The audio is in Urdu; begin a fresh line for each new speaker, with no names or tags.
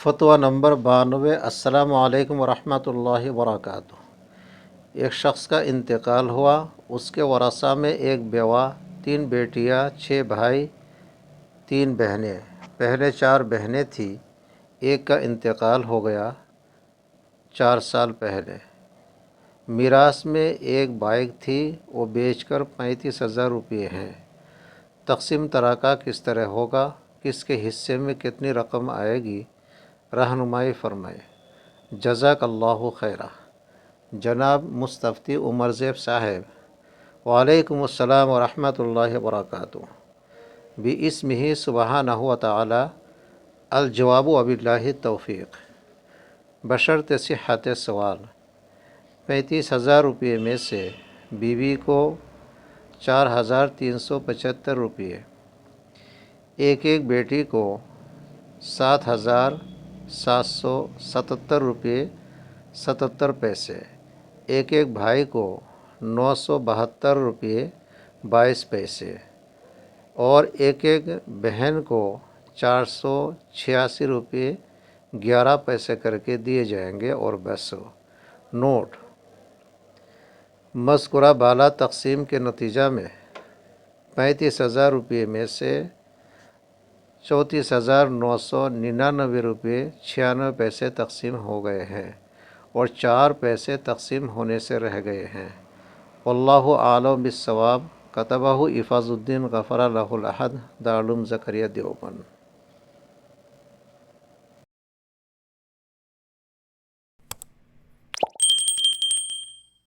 فتویٰ نمبر 92۔ السلام علیکم ورحمۃ اللہ وبرکاتہ۔ ایک شخص کا انتقال ہوا، اس کے ورثاء میں ایک بیوہ، 3 بیٹیاں، 6 بھائی، 3 بہنیں۔ پہلے 4 بہنیں تھیں، ایک کا انتقال ہو گیا 4 سال پہلے۔ میراث میں ایک بائک تھی، وہ بیچ کر 35,000 روپے ہیں۔ تقسیم ترکہ کس طرح ہوگا؟ کس کے حصے میں کتنی رقم آئے گی؟ رہنمائی فرمائے۔ جزاک اللہ خیرہ۔ جناب مستفتی عمر زیب صاحب، وعلیکم السلام ورحمۃ اللہ وبرکاتہ۔ بِاسمہ سبحانہ وتعالی، الجواب وباللہ التوفیق۔ بشرط صحت سوال، 35,000 روپے میں سے بیوی کو 4,375 روپے، ایک بیٹی کو 7,777 روپے 77 پیسے، ایک بھائی کو 972 روپے 22 پیسے اور ایک بہن کو 486 روپے 11 پیسے کر کے دیے جائیں گے۔ اور بس نوٹ: مذکورہ بالا تقسیم کے نتیجہ میں 35,000 روپے میں سے 34,999 روپے 96 پیسے تقسیم ہو گئے ہیں اور 4 پیسے تقسیم ہونے سے رہ گئے ہیں۔ واللہ اعلم بالصواب۔ کتبہ حفاظ الدین غفر لہ الأحد، دارالعلوم زکریا دیوبند۔